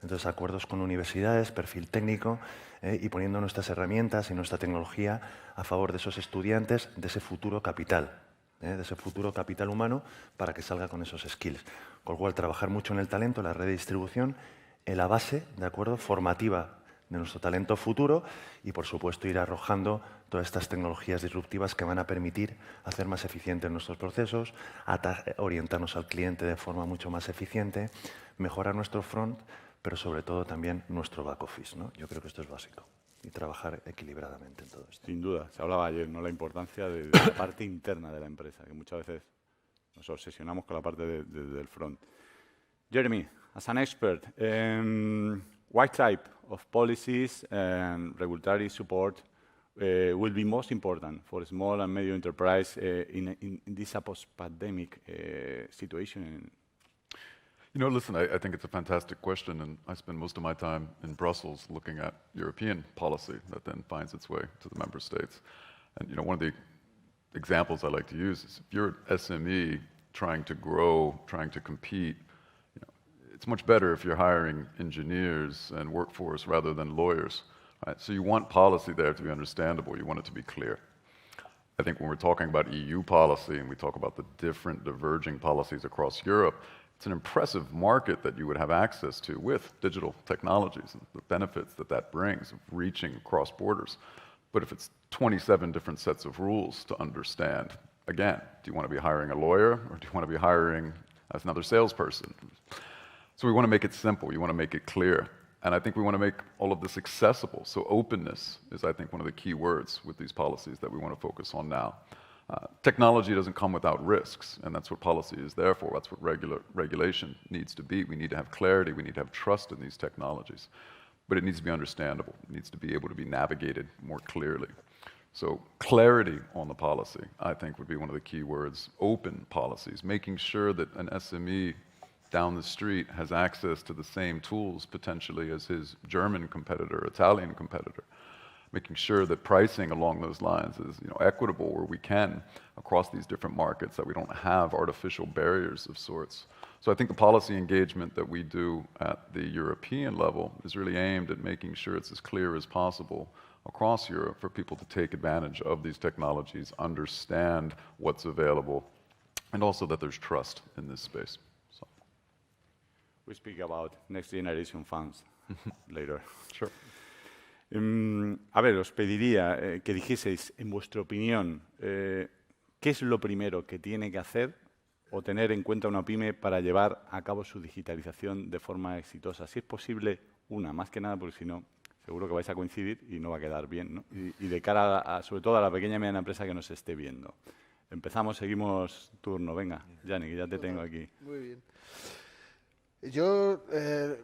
Entonces, acuerdos con universidades, perfil técnico y poniendo nuestras herramientas y nuestra tecnología a favor de esos estudiantes, de ese futuro capital, de ese futuro capital humano para que salga con esos skills. Con lo cual, trabajar mucho en el talento, en la red de distribución, en la base, ¿de acuerdo?, formativa de nuestro talento futuro y, por supuesto, ir arrojando todas estas tecnologías disruptivas que van a permitir hacer más eficientes nuestros procesos, orientarnos al cliente de forma mucho más eficiente, mejorar nuestro front, pero sobre todo también nuestro back office, ¿no? Yo creo que esto es básico y trabajar equilibradamente en todo esto. Sin duda, se hablaba ayer, ¿no? La importancia de la parte interna de la empresa, que muchas veces nos obsesionamos con la parte del front. Jeremy, as an expert, what type of policies and regulatory support will be most important for small and medium enterprise in this post-pandemic situation? You know, listen, I think it's a fantastic question, and I spend most of my time in Brussels looking at European policy that then finds its way to the member states. And, you know, one of the examples I like to use is if you're an SME trying to grow, trying to compete, you know, it's much better if you're hiring engineers and workforce rather than lawyers. Right? So you want policy there to be understandable. You want it to be clear. I think when we're talking about EU policy and we talk about the different diverging policies across Europe, it's an impressive market that you would have access to with digital technologies and the benefits that that brings of reaching across borders. But if it's 27 different sets of rules to understand, again, do you want to be hiring a lawyer or do you want to be hiring another salesperson? So we want to make it simple. You want to make it clear. And I think we want to make all of this accessible. So openness is, I think, one of the key words with these policies that we want to focus on now. Technology doesn't come without risks, and that's what policy is there for. That's what regulation needs to be. We need to have clarity. We need to have trust in these technologies. But it needs to be understandable. It needs to be able to be navigated more clearly. So clarity on the policy, I think, would be one of the key words. Open policies, making sure that an SME down the street has access to the same tools potentially as his German competitor, Italian competitor. Making sure that pricing along those lines is equitable where we can across these different markets, that we don't have artificial barriers of sorts. So I think the policy engagement that we do at the European level is really aimed at making sure it's as clear as possible across Europe for people to take advantage of these technologies, understand what's available, and also that there's trust in this space. So. We speak about next generation funds later. Sure. A ver, os pediría que dijeseis, en vuestra opinión, ¿qué es lo primero que tiene que hacer o tener en cuenta una pyme para llevar a cabo su digitalización de forma exitosa? Si es posible, una, más que nada, porque si no, seguro que vais a coincidir y no va a quedar bien, ¿no? Y de cara, sobre todo, a la pequeña y mediana empresa que nos esté viendo. Empezamos, seguimos turno. Venga, Yannick, ya te tengo aquí. Muy bien. Yo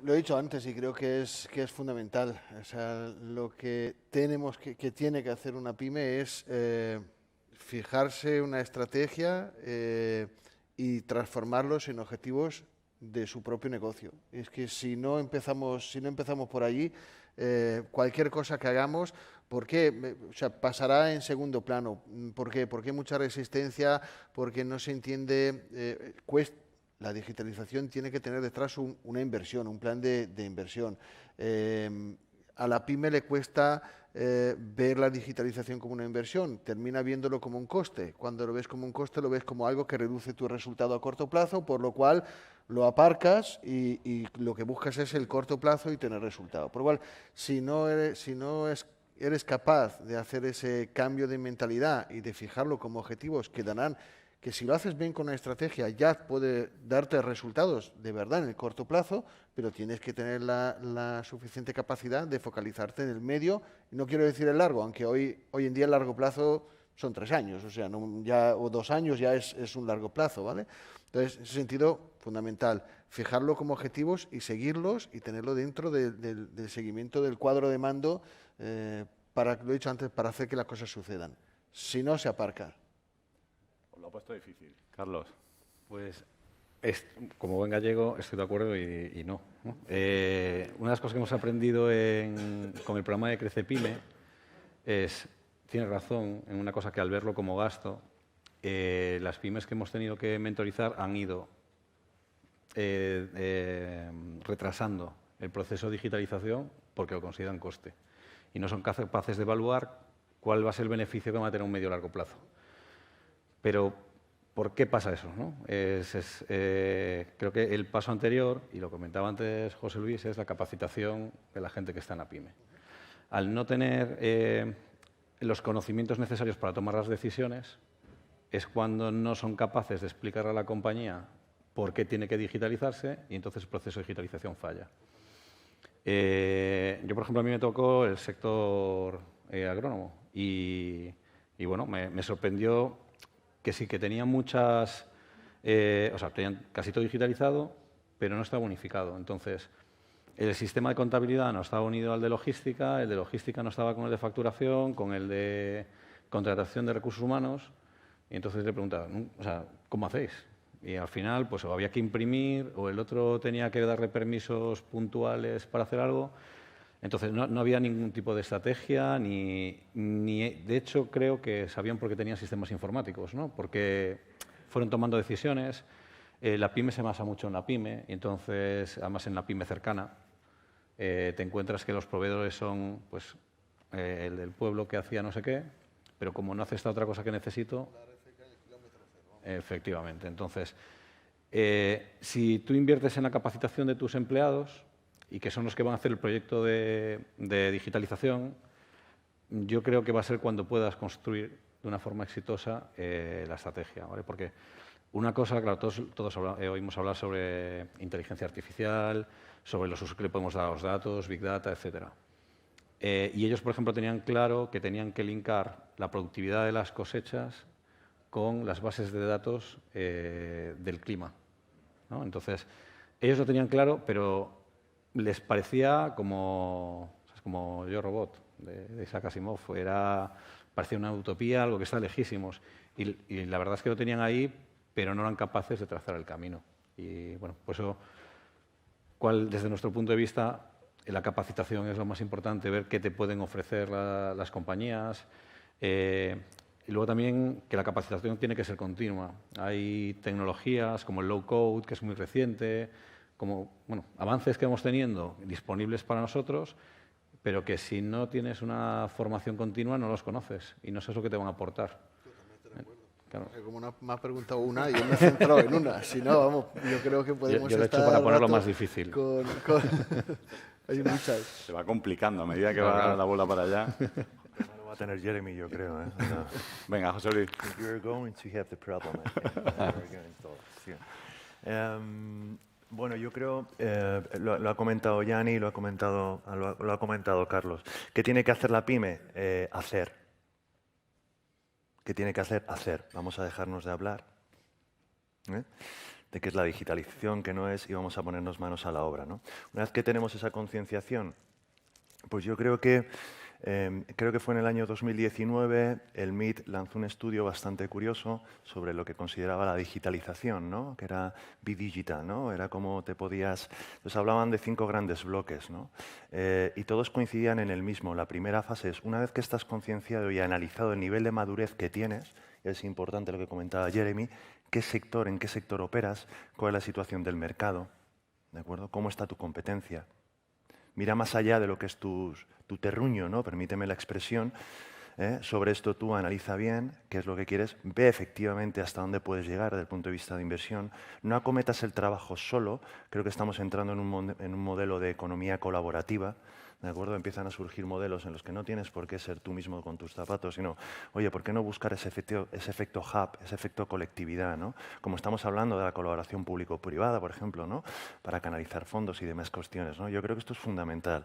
lo he dicho antes y creo que es fundamental. O sea, lo que tenemos que tiene que hacer una pyme es fijarse una estrategia y transformarlos en objetivos de su propio negocio. Es que si no empezamos por allí, cualquier cosa que hagamos, ¿por qué? O sea, pasará en segundo plano. ¿Por qué? Porque hay mucha resistencia, porque no se entiende, la digitalización tiene que tener detrás una inversión, un plan de inversión. A la pyme le cuesta ver la digitalización como una inversión, termina viéndolo como un coste. Cuando lo ves como un coste, lo ves como algo que reduce tu resultado a corto plazo, por lo cual lo aparcas y lo que buscas es el corto plazo y tener resultado. Por lo cual, si no eres capaz de hacer ese cambio de mentalidad y de fijarlo como objetivos que darán, que si lo haces bien con una estrategia ya puede darte resultados de verdad en el corto plazo, pero tienes que tener la suficiente capacidad de focalizarte en el medio, y no quiero decir el largo, aunque hoy en día el largo plazo son 3 años, o sea, o 2 años ya es un largo plazo, ¿vale? Entonces, en ese sentido, fundamental, fijarlo como objetivos y seguirlos y tenerlo dentro del seguimiento del cuadro de mando, lo he dicho antes, para hacer que las cosas sucedan. Si no, se aparca. Lo ha puesto difícil. Carlos. Pues, como buen gallego, estoy de acuerdo y no. Una de las cosas que hemos aprendido con el programa de Crece Pyme es, tienes razón, en una cosa que al verlo como gasto, las pymes que hemos tenido que mentorizar han ido retrasando el proceso de digitalización porque lo consideran coste y no son capaces de evaluar cuál va a ser el beneficio que van a tener a un medio o largo plazo. Pero, ¿por qué pasa eso, no? Creo que el paso anterior, y lo comentaba antes José Luis, es la capacitación de la gente que está en la pyme. Al no tener los conocimientos necesarios para tomar las decisiones, es cuando no son capaces de explicarle a la compañía por qué tiene que digitalizarse y entonces el proceso de digitalización falla. Yo, por ejemplo, a mí me tocó el sector agrónomo y bueno, me sorprendió que sí, que tenían muchas, tenían casi todo digitalizado, pero no estaba unificado. Entonces, el sistema de contabilidad no estaba unido al de logística, el de logística no estaba con el de facturación, con el de contratación de recursos humanos, y entonces le preguntaba, ¿cómo hacéis? Y al final, pues o había que imprimir, o el otro tenía que darle permisos puntuales para hacer algo. Entonces, no había ningún tipo de estrategia, ni de hecho, creo que sabían por qué tenían sistemas informáticos, ¿no? Porque fueron tomando decisiones. La pyme se basa mucho en la pyme, y entonces, además en la pyme cercana, te encuentras que los proveedores son pues, el del pueblo que hacía no sé qué, pero como no hace esta otra cosa que necesito... Efectivamente. Entonces, si tú inviertes en la capacitación de tus empleados, y que son los que van a hacer el proyecto de digitalización, yo creo que va a ser cuando puedas construir de una forma exitosa la estrategia, ¿vale? Porque una cosa, claro, todos oímos hablar sobre inteligencia artificial, sobre los usos que le podemos dar a los datos, Big Data, etc. Y ellos, por ejemplo, tenían claro que tenían que linkar la productividad de las cosechas con las bases de datos del clima, ¿no? Entonces, ellos lo tenían claro, pero les parecía como Yo Robot, de Isaac Asimov. Era parecía una utopía, algo que está lejísimos. Y la verdad es que lo tenían ahí, pero no eran capaces de trazar el camino. Y bueno, pues eso, desde nuestro punto de vista, la capacitación es lo más importante, ver qué te pueden ofrecer las compañías. Y luego también que la capacitación tiene que ser continua. Hay tecnologías como el low code, que es muy reciente, como avances que vamos teniendo disponibles para nosotros, pero que si no tienes una formación continua no los conoces y no sabes lo que te van a aportar. Totalmente de acuerdo. Claro. Como me ha preguntado una, yo me he centrado en una. Si no, vamos, yo creo que podemos yo lo he hecho estar para ponerlo rato más difícil. Hay muchas. Se va complicando a medida que va la bola para allá. Lo va a tener Jeremy, yo creo. ¿eh? Venga, José Luis. You're going to have the problem, I think. We're going to see. Bueno, yo creo, lo ha comentado Yanni, lo ha comentado Carlos. ¿Qué tiene que hacer la pyme? Hacer. ¿Qué tiene que hacer? Hacer. Vamos a dejarnos de hablar de qué es la digitalización, qué no es, y vamos a ponernos manos a la obra, ¿no? Una vez que tenemos esa concienciación, pues yo creo que fue en el año 2019, el MIT lanzó un estudio bastante curioso sobre lo que consideraba la digitalización, ¿no? Que era Be Digital, ¿no? Era como te podías... Entonces hablaban de 5 grandes bloques, ¿no? Y todos coincidían en el mismo. La primera fase es, una vez que estás concienciado y analizado el nivel de madurez que tienes, es importante lo que comentaba Jeremy, en qué sector operas, cuál es la situación del mercado, ¿de acuerdo? ¿Cómo está tu competencia? Mira más allá de lo que es tu terruño, ¿no? Permíteme la expresión. Sobre esto tú analiza bien qué es lo que quieres, ve efectivamente hasta dónde puedes llegar desde el punto de vista de inversión. No acometas el trabajo solo. Creo que estamos entrando en un modelo de economía colaborativa. ¿De acuerdo? Empiezan a surgir modelos en los que no tienes por qué ser tú mismo con tus zapatos, sino, oye, ¿por qué no buscar ese efecto hub, ese efecto colectividad, ¿no? Como estamos hablando de la colaboración público-privada, por ejemplo, ¿no? Para canalizar fondos y demás cuestiones, ¿no? Yo creo que esto es fundamental.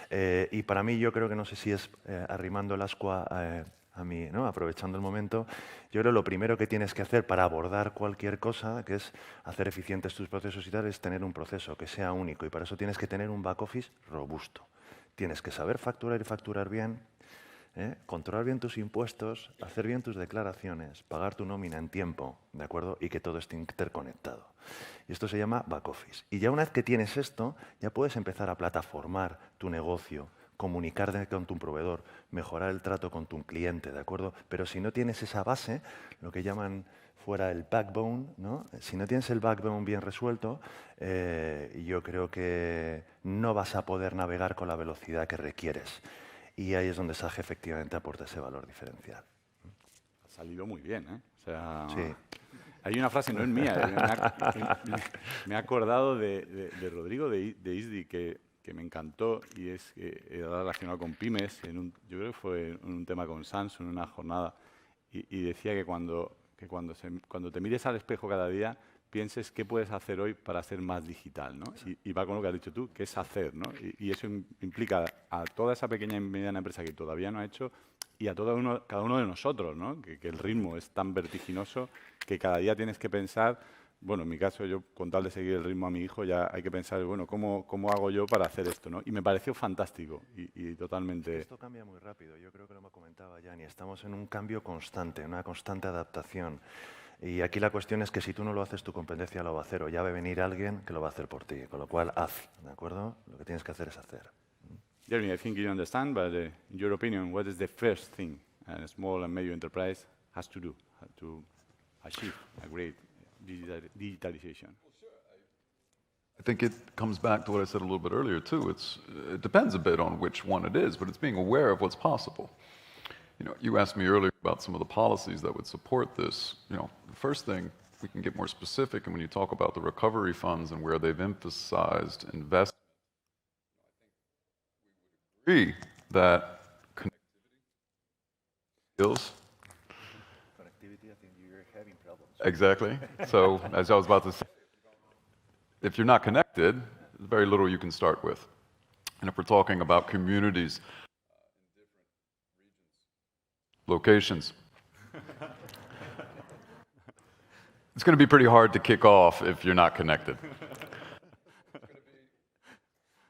Y para mí, yo creo que no sé si es arrimando el ascua a mí, ¿no? Aprovechando el momento, yo creo que lo primero que tienes que hacer para abordar cualquier cosa, que es hacer eficientes tus procesos y tal, es tener un proceso que sea único, y para eso tienes que tener un back office robusto. Tienes que saber facturar y facturar bien, controlar bien tus impuestos, hacer bien tus declaraciones, pagar tu nómina en tiempo, ¿de acuerdo? Y que todo esté interconectado. Y esto se llama back office. Y ya una vez que tienes esto, ya puedes empezar a plataformar tu negocio, comunicarte con tu proveedor, mejorar el trato con tu cliente, ¿de acuerdo? Pero si no tienes esa base, lo que llaman fuera el backbone, ¿no? Si no tienes el backbone bien resuelto, yo creo que no vas a poder navegar con la velocidad que requieres. Y ahí es donde SAGE efectivamente aporta ese valor diferencial. Ha salido muy bien, ¿eh? O sea, sí. Hay una frase, no es mía, me he acordado de Rodrigo de ISDI que me encantó, y es que era relacionado con pymes, yo creo que fue en un tema con Samsung, en una jornada, y decía que cuando te mires al espejo cada día, pienses qué puedes hacer hoy para ser más digital, ¿no? Y va con lo que has dicho tú, que es hacer, ¿no? Y eso implica a toda esa pequeña y mediana empresa que todavía no ha hecho, y a cada uno de nosotros, ¿no? Que el ritmo es tan vertiginoso que cada día tienes que pensar, bueno, en mi caso, yo con tal de seguir el ritmo a mi hijo, ya hay que pensar, bueno, ¿cómo hago yo para hacer esto, ¿no? Y me pareció fantástico y totalmente... Esto cambia muy rápido, yo creo que lo me comentaba Yanni, estamos en un cambio constante, una constante adaptación. Y aquí la cuestión es que si tú no lo haces, tu competencia lo va a hacer, o ya va a venir alguien que lo va a hacer por ti, con lo cual haz, ¿de acuerdo? Lo que tienes que hacer es hacer. Jeremy, I think you understand, but in your opinion, what is the first thing a small and medium enterprise has to do to achieve a great digitalization? I think it comes back to what I said a little bit earlier too. It depends a bit on which one it is, but it's being aware of what's possible. You know, you asked me earlier about some of the policies that would support this. You know, the first thing, we can get more specific, and when you talk about the recovery funds and where they've emphasized investment, I think we would agree that connectivity skills. Connectivity, I think you're having problems. Exactly. So, as I was about to say, if you're not connected, there's very little you can start with. And if we're talking about communities in different locations, it's going to be pretty hard to kick off if you're not connected. It's going to be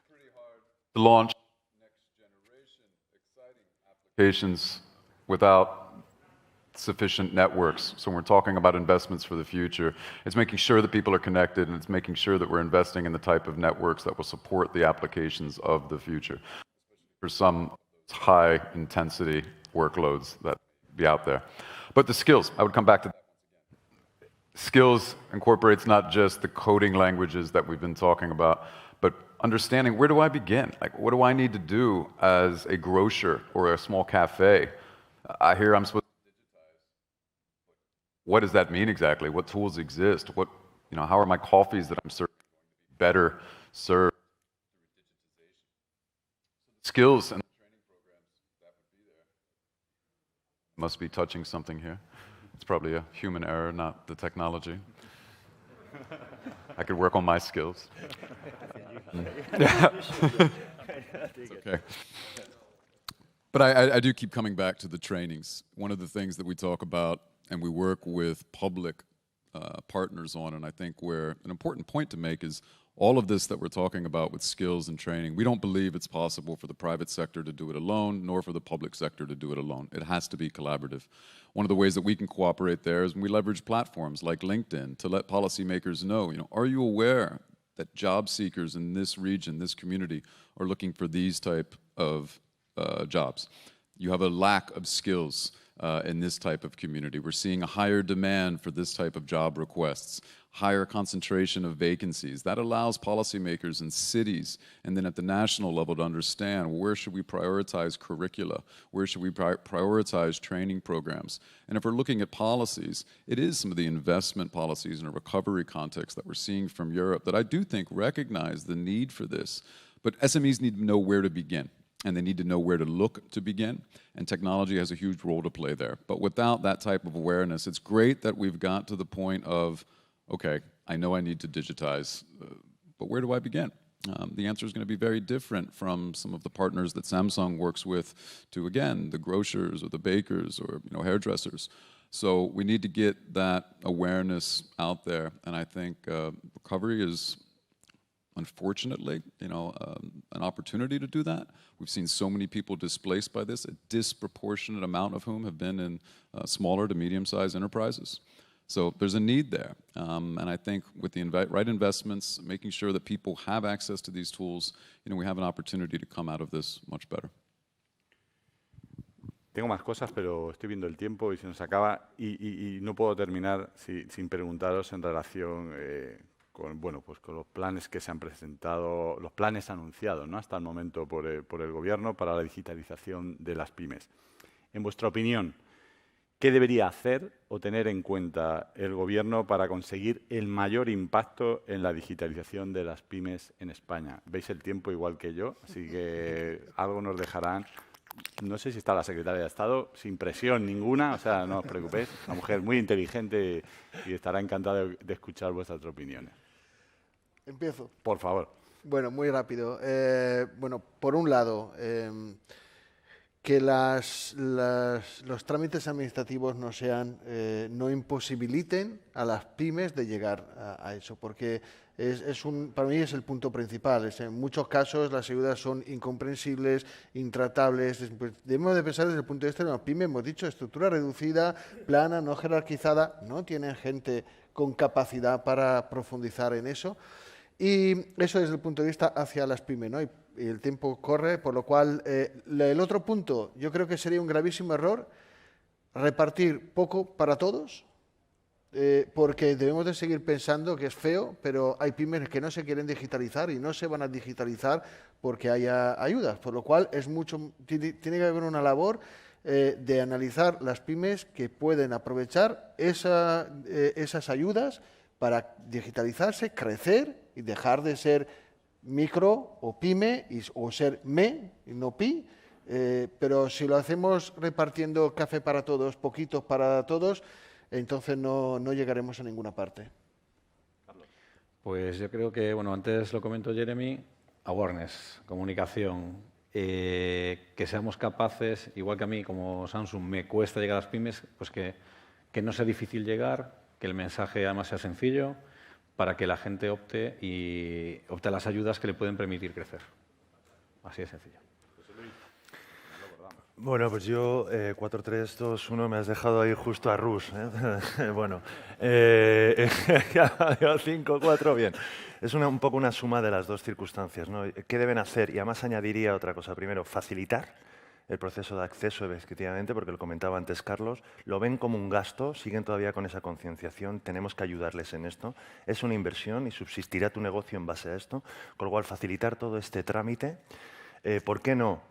pretty hard to launch next generation exciting applications without sufficient networks. So when we're talking about investments for the future, it's making sure that people are connected, and it's making sure that we're investing in the type of networks that will support the applications of the future for some high intensity workloads that be out there. But the skills, I would come back to that. Skills incorporates not just the coding languages that we've been talking about, but understanding, where do I begin? Like, what do I need to do as a grocer or a small cafe? I hear I'm supposed to digitize. What does that mean exactly? What tools exist? What, how are my coffees that I'm serving better served through digitization? Skills and training programs that would be there. Must be touching something here. It's probably a human error, not the technology. I could work on my skills. It's okay. But I do keep coming back to the trainings. One of the things that we talk about and we work with public partners on, and I think where an important point to make is all of this that we're talking about with skills and training, we don't believe it's possible for the private sector to do it alone, nor for the public sector to do it alone. It has to be collaborative. One of the ways that we can cooperate there is when we leverage platforms like LinkedIn to let policymakers know, are you aware that job seekers in this region, this community, are looking for these type of jobs? You have a lack of skills in this type of community. We're seeing a higher demand for this type of job requests, higher concentration of vacancies. That allows policymakers in cities and then at the national level to understand where should we prioritize curricula, where should we prioritize training programs. And if we're looking at policies, it is some of the investment policies in a recovery context that we're seeing from Europe that I do think recognize the need for this. But SMEs need to know where to begin, and they need to know where to look to begin, and technology has a huge role to play there. But without that type of awareness, it's great that we've got to the point of, okay, I know I need to digitize, but where do I begin? The answer is going to be very different from some of the partners that Samsung works with to, again, the grocers or the bakers or hairdressers. So we need to get that awareness out there, and I think recovery is, unfortunately, an opportunity to do that. We've seen so many people displaced by this, a disproportionate amount of whom have been in smaller to medium-sized enterprises. So there's a need there, and I think with the right investments, making sure that people have access to these tools, we have an opportunity to come out of this much better. Tengo más cosas, pero estoy viendo el tiempo y se nos acaba, y no puedo terminar sin preguntaros en relación con los planes que se han presentado, los planes anunciados, ¿no?, hasta el momento por el Gobierno para la digitalización de las pymes. En vuestra opinión, ¿qué debería hacer o tener en cuenta el Gobierno para conseguir el mayor impacto en la digitalización de las pymes en España? Veis el tiempo igual que yo, así que algo nos dejarán. No sé si está la Secretaria de Estado, sin presión ninguna, o sea, no os preocupéis, una mujer muy inteligente y estará encantada de escuchar vuestras opiniones. Empiezo. Por favor. Bueno, muy rápido. Por un lado, que los trámites administrativos no imposibiliten a las pymes de llegar a eso, porque para mí es el punto principal. En muchos casos las ayudas son incomprensibles, intratables. Debemos de pensar desde el punto de vista de una pyme, hemos dicho, estructura reducida, plana, no jerarquizada, no tienen gente con capacidad para profundizar en eso. Y eso desde el punto de vista hacia las pymes, ¿no? Y el tiempo corre, por lo cual el otro punto, yo creo que sería un gravísimo error repartir poco para todos, porque debemos de seguir pensando que es feo, pero hay pymes que no se quieren digitalizar y no se van a digitalizar porque haya ayudas, por lo cual tiene que haber una labor de analizar las pymes que pueden aprovechar esas ayudas para digitalizarse, crecer y dejar de ser micro o pyme o ser me y no pi, pero si lo hacemos repartiendo café para todos, poquitos para todos, entonces no llegaremos a ninguna parte. Pues yo creo que, antes lo comentó Jeremy, awareness, comunicación, que seamos capaces, igual que a mí como Samsung me cuesta llegar a las pymes, pues que no sea difícil llegar, que el mensaje además sea sencillo, para que la gente opte a las ayudas que le pueden permitir crecer. Así de sencillo. Bueno, pues yo 4, 3, 2, 1, me has dejado ahí justo a Rus. Bueno, 5, 4, bien. Es un poco una suma de las dos circunstancias, ¿no? ¿Qué deben hacer? Y además añadiría otra cosa. Primero, facilitar el proceso de acceso, efectivamente, porque lo comentaba antes Carlos, lo ven como un gasto, siguen todavía con esa concienciación, tenemos que ayudarles en esto. Es una inversión y subsistirá tu negocio en base a esto, con lo cual facilitar todo este trámite. ¿Por qué no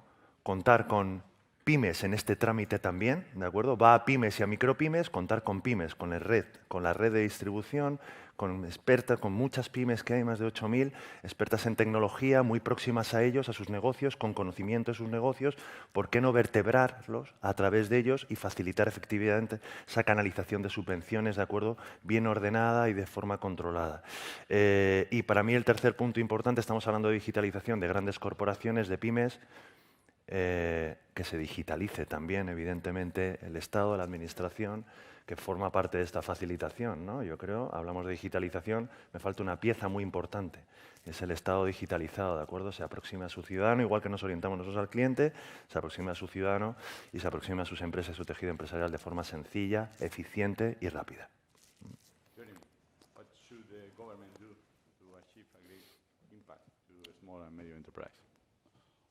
contar con pymes en este trámite también? ¿De acuerdo? Va a pymes y a micropymes, contar con pymes, con la red de distribución, con expertas, con muchas pymes que hay, más de 8.000, expertas en tecnología, muy próximas a ellos, a sus negocios, con conocimiento de sus negocios. ¿Por qué no vertebrarlos a través de ellos y facilitar efectivamente esa canalización de subvenciones, ¿de acuerdo? Bien ordenada y de forma controlada. Y para mí el tercer punto importante, estamos hablando de digitalización de grandes corporaciones, de pymes, que se digitalice también, evidentemente, el Estado, la Administración, que forma parte de esta facilitación, ¿no? Yo creo, hablamos de digitalización, me falta una pieza muy importante, es el Estado digitalizado, ¿de acuerdo? Se aproxima a su ciudadano, igual que nos orientamos nosotros al cliente, se aproxima a su ciudadano y se aproxima a sus empresas y su tejido empresarial de forma sencilla, eficiente y rápida. What should the government do to achieve a great impact to small and medium enterprise?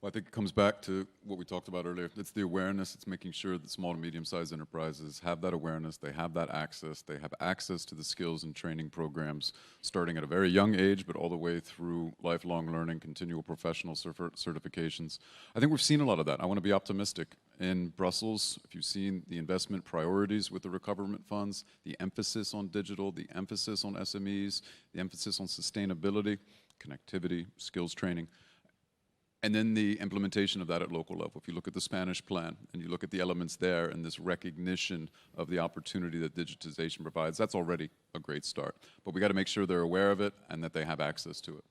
Well, I think it comes back to what we talked about earlier. It's the awareness. It's making sure that small and medium-sized enterprises have that awareness, they have that access, they have access to the skills and training programs starting at a very young age, but all the way through lifelong learning, continual professional certifications. I think we've seen a lot of that. I want to be optimistic. In Brussels, if you've seen the investment priorities with the recoverment funds, the emphasis on digital, the emphasis on SMEs, the emphasis on sustainability, connectivity, skills training, and then the implementation of that at local level. If you look at the Spanish plan and you look at the elements there and this recognition of the opportunity that digitization provides, that's already a great start. But we got to make sure they're aware of it and that they have access to it.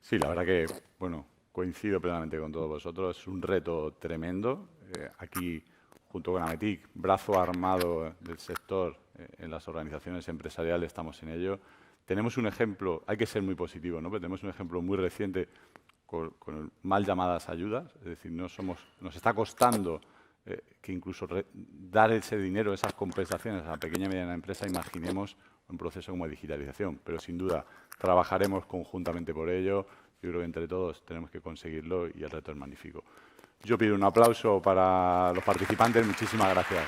Sí, la verdad que, bueno, coincido plenamente con todos vosotros. Es un reto tremendo. Aquí, junto con Ametic, brazo armado del sector en las organizaciones empresariales, estamos en ello. Tenemos un ejemplo, hay que ser muy positivo, ¿no? Pero tenemos un ejemplo muy reciente con mal llamadas ayudas, es decir, nos está costando que incluso dar ese dinero, esas compensaciones a la pequeña y mediana empresa, imaginemos un proceso como digitalización, pero sin duda trabajaremos conjuntamente por ello. Yo creo que entre todos tenemos que conseguirlo y el reto es magnífico. Yo pido un aplauso para los participantes, muchísimas gracias.